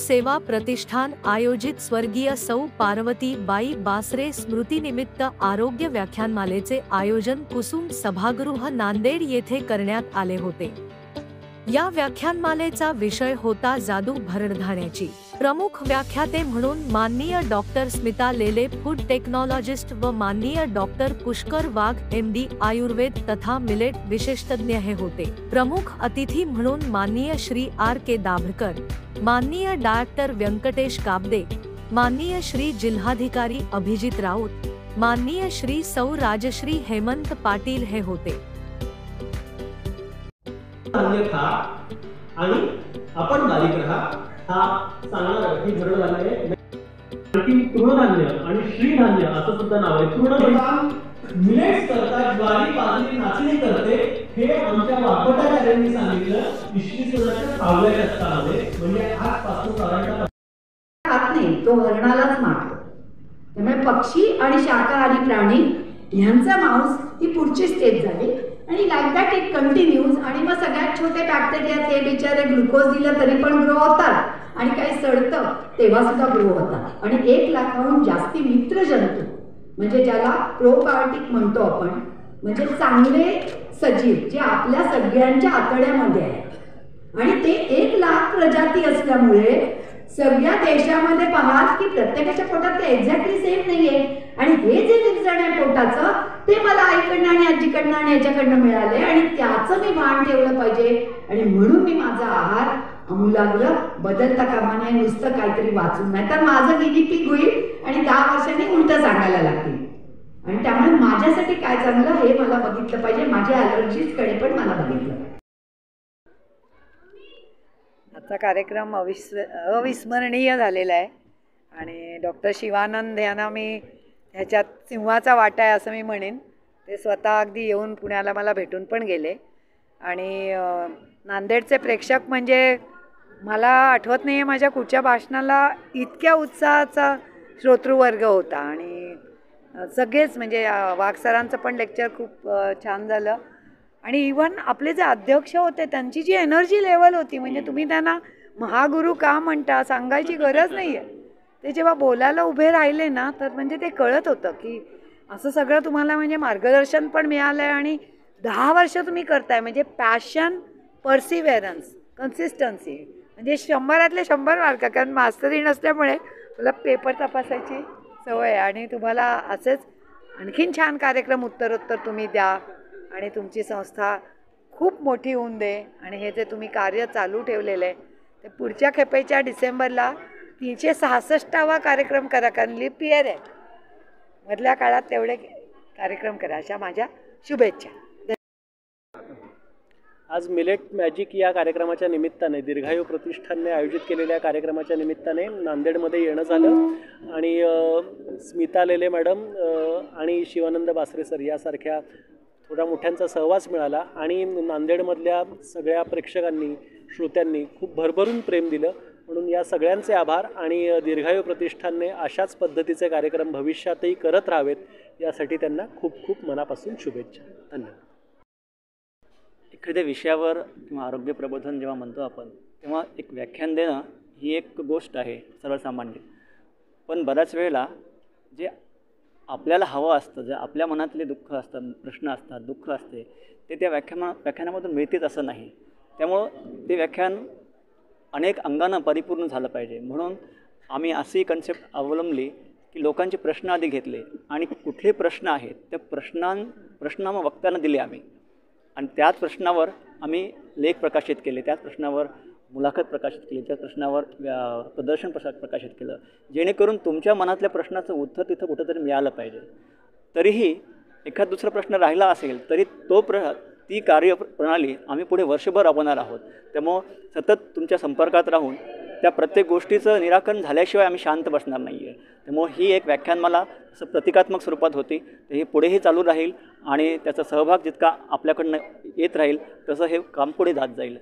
सेवा प्रतिष्ठान आयोजित स्वर्गीय सौ पार्वती बाई बासरे स्मृतीनिमित्त आरोग्य व्याख्यानमालेचे आयोजन कुसुम सभागृह नांदेड येथे करण्यात आले होते। या व्याख्यानमालेचा विषय होता जादू भरडधाण्याची। प्रमुख व्याख्याते म्हणून माननीय डॉक्टर स्मिता लेले फूड टेक्नॉलॉजिस्ट व माननीय डॉक्टर पुष्कर वाघ MD आयुर्वेद तथा मिलेट विशेषज्ञ हे होते। प्रमुख अतिथी म्हणून माननीय श्री RK दाभडकर, माननीय डायरेक्टर व्यंकटेश काबदे, माननीय श्री जिल्हाधिकारी अभिजित राऊत, माननीय श्री सौ राजश्री हेमंत पाटील हे होते। अन्यथा आणि आपण बारीक राहा हा सांगणार की भरड झाले आणखी तृणधान्य आणि श्रीधान्य असं सुद्धा नाव आहे। तृणधान्य मिलेट्स करतात, ज्वारी बाजरी नाचणी करते हे आमच्या वापरकर्त्यांनी सांगितलं। इसवीसनाच्या 6व्या शतकामध्ये म्हणजे आजपासून साधारणतः हात नाही तो हरणालाच मारतो। त्यामुळे पक्षी आणि शाकाहारी प्राणी यांचा मांस ही पुढची स्टेज झाली आणि लाईक दॅट इट कंटिन्यूज। आणि मग सगळ्यात छोटे बॅक्टेरिया ते बिचारे ग्लुकोज दिलं तरी पण ग्रो होतात आणि काही सडतं तेव्हा सुद्धा ग्रो होतात। आणि 1 लाखाहून जास्ती मित्र जंतू म्हणजे ज्याला प्रोकार्योटिक म्हणतो आपण, म्हणजे चांगले सजीव जे आपल्या सगळ्यांच्या आतड्यामध्ये आहेत आणि ते 1 लाख प्रजाती असल्यामुळे सगळ्या देशामध्ये पाहात की प्रत्येकाच्या पोटात ते एक्झॅक्टली सेम नाहीये। आणि हे जे विरजण आहे पोटाचं ते मला आईकडनं आणि आजीकडनं आणि याच्याकडनं मिळाले आणि त्याचं मी भान ठेवलं पाहिजे। आणि म्हणून मी माझा आहार आमूलाग्र बदलता कामा नये, नुसतं काहीतरी वाचून नाही तर माझं गिनीपिग होईल आणि 10 वर्षांनी उलटं सांगायला लागतील। आणि त्यामुळे माझ्यासाठी काय चांगलं हे मला बघितलं पाहिजे, माझ्या ॲलर्जीजकडे पण मला बघितलं। आजचा कार्यक्रम अविस्मरणीय झालेला आहे आणि डॉक्टर शिवानंद यांना मी ह्याच्यात सिंहाचा वाटा आहे असं मी म्हणेन। ते स्वतः अगदी येऊन पुण्याला मला भेटून पण गेले आणि नांदेडचे प्रेक्षक म्हणजे मला आठवत नाही आहे माझ्या कुठच्या भाषणाला इतक्या उत्साहाचा श्रोतृवर्ग होता। आणि सगळेच म्हणजे वाघ सरांचं पण लेक्चर खूप छान झालं आणि इव्हन आपले जे अध्यक्ष होते त्यांची जी एनर्जी लेवल होती म्हणजे तुम्ही त्यांना महागुरू का म्हणता सांगायची गरज नाही आहे। ते जेव्हा बोलायला उभे राहिले ना तर म्हणजे ते कळत होतं की असं सगळं तुम्हाला म्हणजे मार्गदर्शन पण मिळालं आहे आणि 10 वर्ष तुम्ही करताय म्हणजे पॅशन, पर्सिव्हरन्स, कन्सिस्टन्सी म्हणजे 100तले 100 मार्क। कारण मास्तरी नसल्यामुळे मला पेपर तपासायची सवय आहे आणि तुम्हाला असेच आणखीन छान कार्यक्रम उत्तरोत्तर तुम्ही द्या आणि तुमची संस्था खूप मोठी होऊन दे आणि हे जे तुम्ही कार्य चालू ठेवलेलं आहे ते पुढच्या खेपेच्या डिसेंबरला 366वा कार्यक्रम करा। कारण लीप इयर आहे, मधल्या काळात तेवढे कार्यक्रम करा अशा माझ्या शुभेच्छा। आज मिलेट मॅजिक या कार्यक्रमाच्या निमित्ताने दीर्घायू प्रतिष्ठानने आयोजित केलेल्या कार्यक्रमाच्या निमित्ताने नांदेडमध्ये येणं झालं आणि स्मिता लेले मॅडम आणि शिवानंद बासरे सर यासारख्या थोड्या मोठ्यांचा सहवास मिळाला आणि नांदेडमधल्या सगळ्या प्रेक्षकांनी श्रोत्यांनी खूप भरभरून प्रेम दिलं। म्हणून या सगळ्यांचे आभार आणि दीर्घायू प्रतिष्ठानने अशाच पद्धतीचे कार्यक्रम भविष्यातही करत राहावेत यासाठी त्यांना खूप खूप मनापासून शुभेच्छा। धन्यवाद। एखाद्या विषयावर किंवा आरोग्य प्रबोधन जेव्हा म्हणतो आपण तेव्हा एक व्याख्यान देणं ही एक गोष्ट आहे सर्वसामान्य, पण बऱ्याच वेळेला जे आपल्याला हवं असतं, जे आपल्या मनातले दुःख असतात, प्रश्न असतात, दुःख असते ते त्या व्याख्यानामधून मिळतेच असं नाही। त्यामुळं ते व्याख्यान अनेक अंगानं परिपूर्ण झालं पाहिजे म्हणून आम्ही अशी कन्सेप्ट अवलंबली की लोकांचे प्रश्न आधी घेतले आणि कुठले प्रश्न आहेत त्या प्रश्न मग वक्त्यांना दिले आम्ही आणि त्याच प्रश्नावर आम्ही लेख प्रकाशित केले, त्याच प्रश्नावर मुलाखत प्रकाशित केली, त्या प्रश्नावर प्रदर्शन प्रकाशित केलं जेणेकरून तुमच्या मनातल्या प्रश्नाचं उत्तर तिथं कुठंतरी मिळालं पाहिजे। तरीही एखाद दुसरा प्रश्न राहिला असेल तरी ती कार्यप्रणाली आम्ही पुढे वर्षभर राबवणार आहोत। त्यामुळं सतत तुमच्या संपर्कात राहून त्या प्रत्येक गोष्टीचं निराकरण झाल्याशिवाय आम्ही शांत बसणार नाही आहे। त्यामुळे ही एक व्याख्यानमाला असं प्रतिकात्मक स्वरूपात होती, तर ही पुढेही चालू राहील आणि त्याचा सहभाग जितका आपल्याकडनं येत राहील तसं हे काम पुढे जात जाईल।